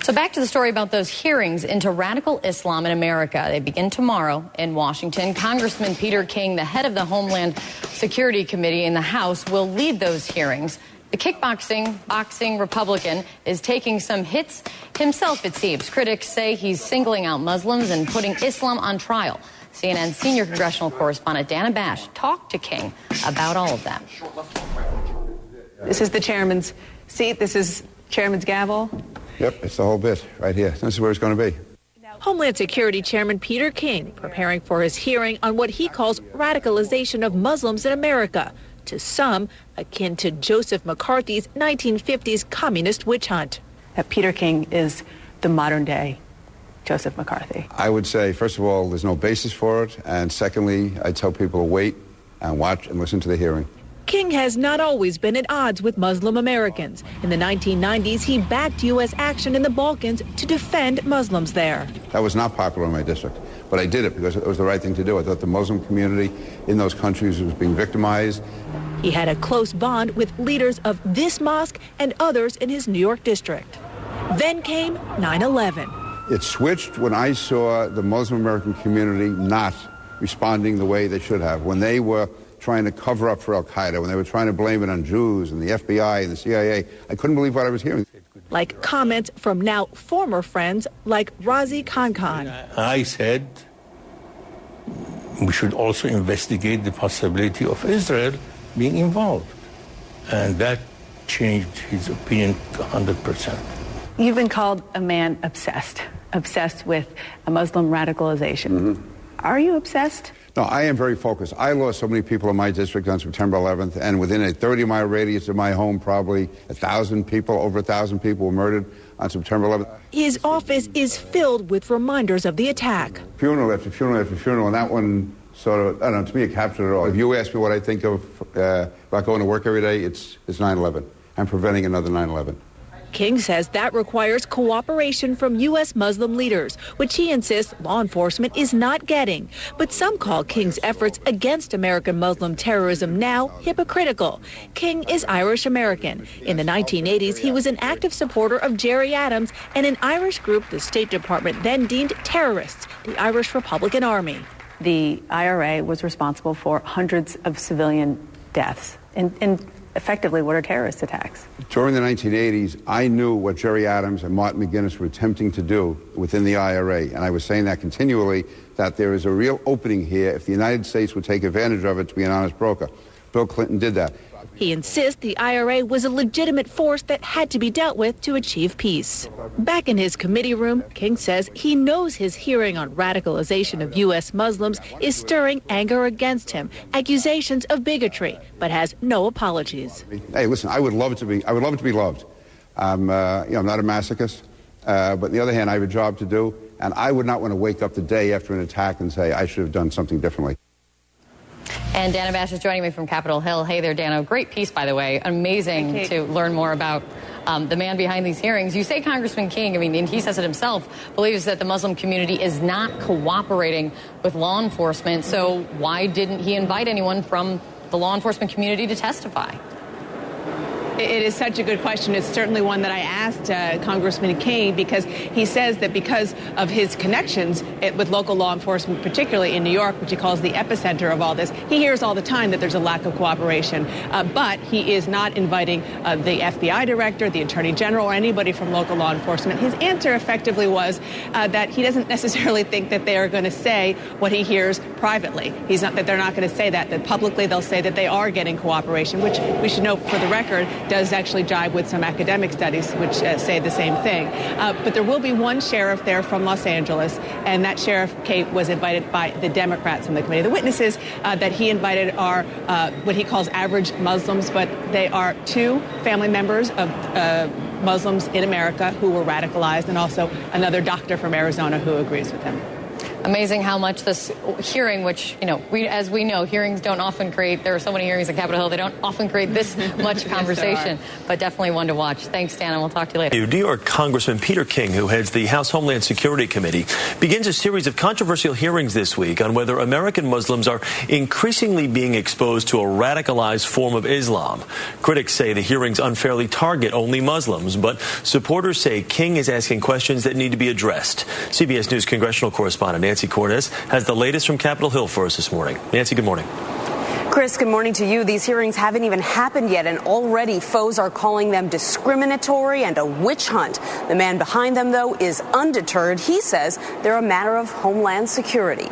So back to the story about those hearings into radical Islam in America. They begin tomorrow in Washington. Congressman Peter King, the head of the Homeland Security Committee in the House, will lead those hearings. The boxing Republican is taking some hits himself, it seems. Critics say he's singling out Muslims and putting Islam on trial. CNN senior congressional correspondent Dana Bash talked to King about all of that. This is the chairman's seat. This is chairman's gavel. Yep, it's the whole bit right here. This is where it's going to be. Homeland Security Chairman Peter King preparing for his hearing on what he calls radicalization of Muslims in America, to some akin to Joseph McCarthy's 1950s communist witch hunt. That Peter King is the modern-day Joseph McCarthy. I would say, first of all, there's no basis for it. And secondly, I tell people to wait and watch and listen to the hearing. King has not always been at odds with Muslim Americans. In the 1990s, he backed U.S. action in the Balkans to defend Muslims there. That was not popular in my district, but I did it because it was the right thing to do. I thought the Muslim community in those countries was being victimized. He had a close bond with leaders of this mosque and others in his New York district. Then came 9/11. It switched when I saw the Muslim American community not responding the way they should have. When they were trying to cover up for al-Qaeda, when they were trying to blame it on Jews and the FBI and the CIA, I couldn't believe what I was hearing. Like comments from now former friends like Razi Khan. I said we should also investigate the possibility of Israel being involved. And that changed his opinion 100%. You've been called a man obsessed with a Muslim radicalization. Mm-hmm. Are you obsessed? No, I am very focused. I lost so many people in my district on September 11th, and within a 30-mile radius of my home, probably 1,000 people, over 1,000 people were murdered on September 11th. His office is filled with reminders of the attack. Funeral after funeral after funeral, and that one sort of, I don't know, to me it captured it all. If you ask me what I think of about going to work every day, it's 9/11. I'm preventing another 9/11. King says that requires cooperation from U.S. Muslim leaders, which he insists law enforcement is not getting. But some call King's efforts against American Muslim terrorism now hypocritical. King is Irish American. In the 1980s, he was an active supporter of Gerry Adams and an Irish group the State Department then deemed terrorists, the Irish Republican Army. The IRA was responsible for hundreds of civilian deaths and effectively what are terrorist attacks. During the 1980s, I knew what Gerry Adams and Martin McGuinness were attempting to do within the IRA, and I was saying that continually, that there is a real opening here if the United States would take advantage of it to be an honest broker. Bill Clinton did that. He insists the IRA was a legitimate force that had to be dealt with to achieve peace. Back in his committee room, King says he knows his hearing on radicalization of U.S. Muslims is stirring anger against him, accusations of bigotry, but has no apologies. Hey, listen, I would love it to be loved. I'm not a masochist, but on the other hand, I have a job to do, and I would not want to wake up the day after an attack and say I should have done something differently. And Dana Bash is joining me from Capitol Hill. Hey there, Dana. Great piece, by the way. Amazing to learn more about the man behind these hearings. You say Congressman King, and he says it himself, believes that the Muslim community is not cooperating with law enforcement. So why didn't he invite anyone from the law enforcement community to testify? It is such a good question. It's certainly one that I asked Congressman King, because he says that because of his connections with local law enforcement, particularly in New York, which he calls the epicenter of all this, he hears all the time that there's a lack of cooperation. But he is not inviting the FBI director, the attorney general, or anybody from local law enforcement. His answer effectively was that he doesn't necessarily think that they are going to say what he hears privately. That they're not going to say that publicly they'll say that they are getting cooperation, which we should note for the record does actually jibe with some academic studies which say the same thing. But there will be one sheriff there from Los Angeles, and that sheriff, Kate, was invited by the Democrats in the committee. The witnesses that he invited are what he calls average Muslims, but they are two family members of Muslims in America who were radicalized, and also another doctor from Arizona who agrees with him. Amazing how much this hearing, which, as we know, hearings don't often create, there are so many hearings at Capitol Hill, they don't often create this much conversation, but definitely one to watch. Thanks, Dan, and we'll talk to you later. New York Congressman Peter King, who heads the House Homeland Security Committee, begins a series of controversial hearings this week on whether American Muslims are increasingly being exposed to a radicalized form of Islam. Critics say the hearings unfairly target only Muslims, but supporters say King is asking questions that need to be addressed. CBS News congressional correspondent Nancy Cortez has the latest from Capitol Hill for us this morning. Nancy, good morning. Chris, good morning to you. These hearings haven't even happened yet, and already foes are calling them discriminatory and a witch hunt. The man behind them, though, is undeterred. He says they're a matter of homeland security.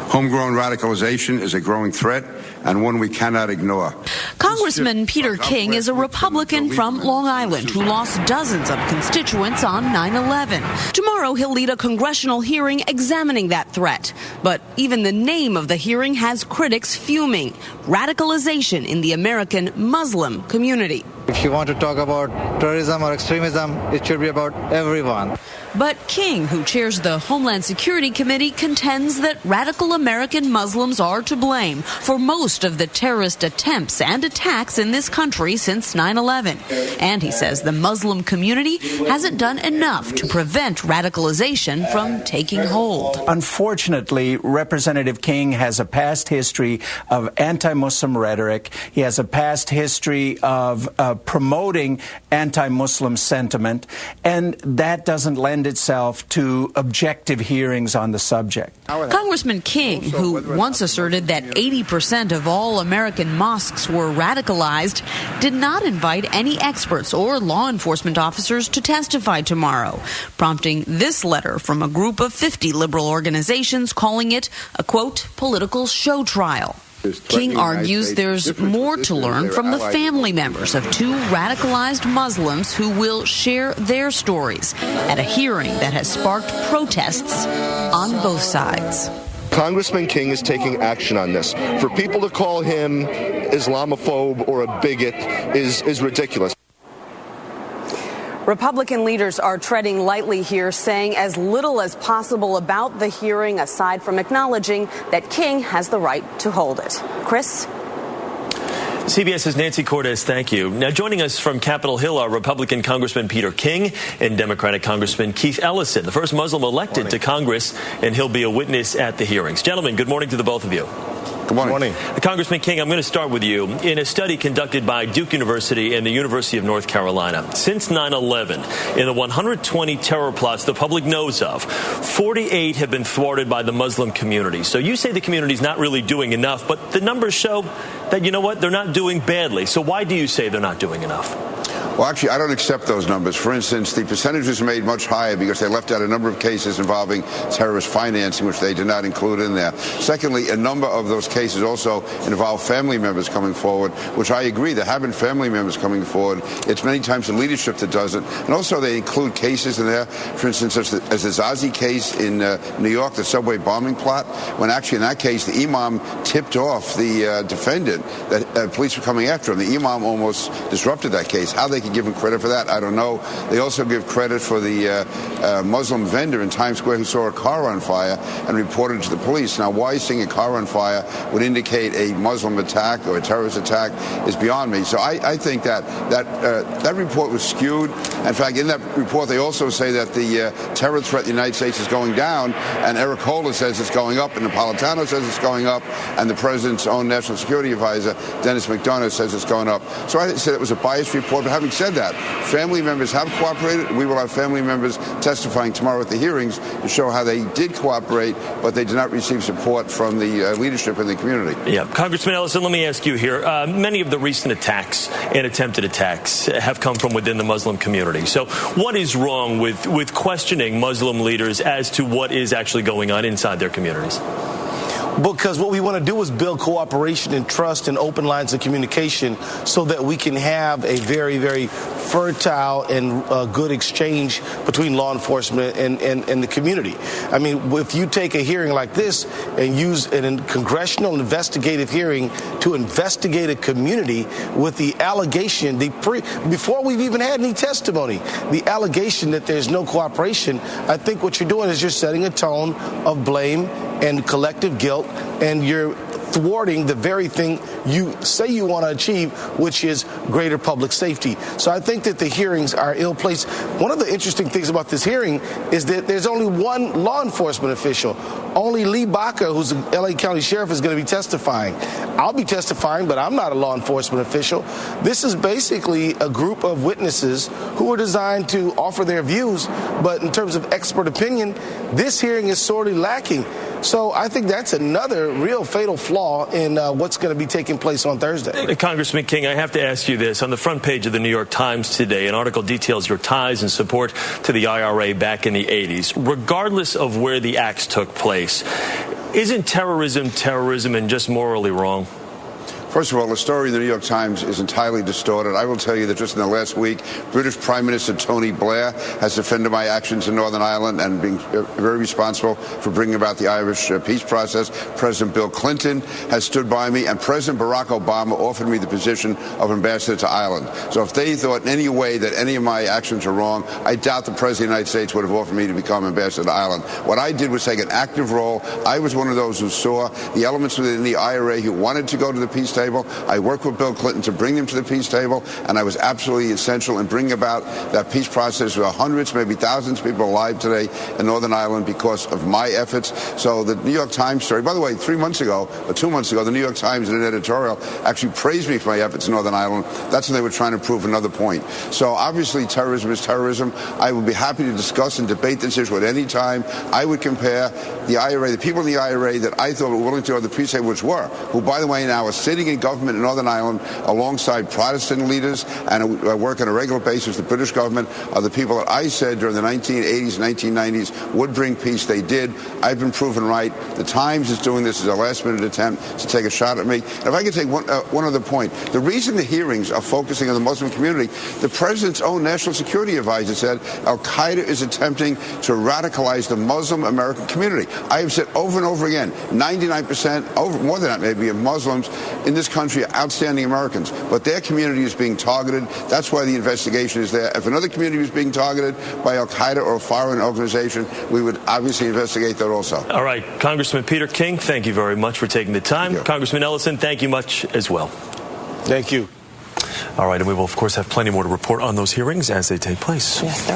Homegrown radicalization is a growing threat and one we cannot ignore. Congressman Peter King is a Republican from Long Island who lost dozens of constituents on 9/11. Tomorrow, he'll lead a congressional hearing examining that threat. But even the name of the hearing has critics fuming. Radicalization in the American Muslim community. If you want to talk about terrorism or extremism, it should be about everyone. But King, who chairs the Homeland Security Committee, contends that radical American Muslims are to blame for most of the terrorist attempts and attacks in this country since 9/11. And he says the Muslim community hasn't done enough to prevent radicalization from taking hold. Unfortunately, Representative King has a past history of anti-Muslim rhetoric. He has a past history of promoting anti-Muslim sentiment, and that doesn't lend itself to objective hearings on the subject. Congressman King, who once asserted that 80% of all American mosques were radicalized, did not invite any experts or law enforcement officers to testify tomorrow, prompting this letter from a group of 50 liberal organizations calling it a, quote, political show trial. King argues there's more to learn from the family members of two radicalized Muslims who will share their stories at a hearing that has sparked protests on both sides. Congressman King is taking action on this. For people to call him Islamophobe or a bigot is ridiculous. Republican leaders are treading lightly here, saying as little as possible about the hearing, aside from acknowledging that King has the right to hold it. Chris? CBS's Nancy Cortez, thank you. Now, joining us from Capitol Hill are Republican Congressman Peter King and Democratic Congressman Keith Ellison, the first Muslim elected to Congress, and he'll be a witness at the hearings. Gentlemen, good morning to the both of you. Good morning. Congressman King, I'm going to start with you. In a study conducted by Duke University and the University of North Carolina, since 9/11, in the 120 terror plots the public knows of, 48 have been thwarted by the Muslim community. So you say the community's not really doing enough, but the numbers show that, you know what, they're not doing badly. So why do you say they're not doing enough? Well, actually, I don't accept those numbers. For instance, the percentage was made much higher because they left out a number of cases involving terrorist financing, which they did not include in there. Secondly, a number of those cases also involve family members coming forward, which I agree, there have been family members coming forward. It's many times the leadership that does it. And also they include cases in there, for instance, as the Zazi case in New York, the subway bombing plot, when actually in that case the imam tipped off the defendant that police were coming after him. The imam almost disrupted that case. How they give him credit for that, I don't know. They also give credit for the Muslim vendor in Times Square who saw a car on fire and reported it to the police. Now, why seeing a car on fire would indicate a Muslim attack or a terrorist attack is beyond me. So I think that report was skewed. In fact, in that report, they also say that the terror threat in the United States is going down, and Eric Holder says it's going up, and Napolitano says it's going up, and the president's own national security advisor, Dennis McDonough, says it's going up. So I said it was a biased report, but having said that, family members have cooperated. We will have family members testifying tomorrow at the hearings to show how they did cooperate, but they did not receive support from the leadership in the community. Yeah. Congressman Ellison, let me ask you here. Many of the recent attacks and attempted attacks have come from within the Muslim community. So what is wrong with questioning Muslim leaders as to what is actually going on inside their communities? Because what we want to do is build cooperation and trust and open lines of communication so that we can have a very, very fertile and good exchange between law enforcement and the community. I mean, if you take a hearing like this and use a congressional investigative hearing to investigate a community with the allegation, before we've even had any testimony, the allegation that there's no cooperation, I think what you're doing is you're setting a tone of blame and collective guilt, and you're thwarting the very thing you say you want to achieve, which is greater public safety. So I think that the hearings are ill-placed. One of the interesting things about this hearing is that there's only one law enforcement official. Only Lee Baca, who's the L.A. County Sheriff, is going to be testifying. I'll be testifying, but I'm not a law enforcement official. This is basically a group of witnesses who are designed to offer their views, but in terms of expert opinion, this hearing is sorely lacking. So I think that's another real fatal flaw in what's going to be taking place on Thursday. Congressman King, I have to ask you this. On the front page of the New York Times today, an article details your ties and support to the IRA back in the 80s. Regardless of where the acts took place, isn't terrorism and just morally wrong? First of all, the story in the New York Times is entirely distorted. I will tell you that just in the last week, British Prime Minister Tony Blair has defended my actions in Northern Ireland and being very responsible for bringing about the Irish peace process. President Bill Clinton has stood by me, and President Barack Obama offered me the position of ambassador to Ireland. So if they thought in any way that any of my actions are wrong, I doubt the President of the United States would have offered me to become ambassador to Ireland. What I did was take an active role. I was one of those who saw the elements within the IRA who wanted to go to the peace table. I worked with Bill Clinton to bring them to the peace table, and I was absolutely essential in bringing about that peace process. There are hundreds, maybe thousands of people alive today in Northern Ireland because of my efforts. So the New York Times story, by the way, 2 months ago, the New York Times in an editorial actually praised me for my efforts in Northern Ireland. That's when they were trying to prove another point. So obviously terrorism is terrorism. I would be happy to discuss and debate this issue at any time. I would compare the IRA, the people in the IRA that I thought were willing to go to the peace table, which were, who, by the way, now are sitting in government in Northern Ireland alongside Protestant leaders and work on a regular basis. The British government are the people that I said during the 1980s and 1990s would bring peace. They did. I've been proven right. The Times is doing this as a last-minute attempt to take a shot at me. And if I could take one other point, the reason the hearings are focusing on the Muslim community, the president's own national security advisor said Al-Qaeda is attempting to radicalize the Muslim American community. I have said over and over again, 99%, more than that maybe, of Muslims in this country are outstanding Americans, but their community is being targeted. That's why the investigation is there. If another community was being targeted by Al-Qaeda or a foreign organization, we would obviously investigate that also. All right, Congressman Peter King, thank you very much for taking the time. Congressman Ellison, thank you much as well. Thank you. All right, and we will, of course, have plenty more to report on those hearings as they take place. Yes,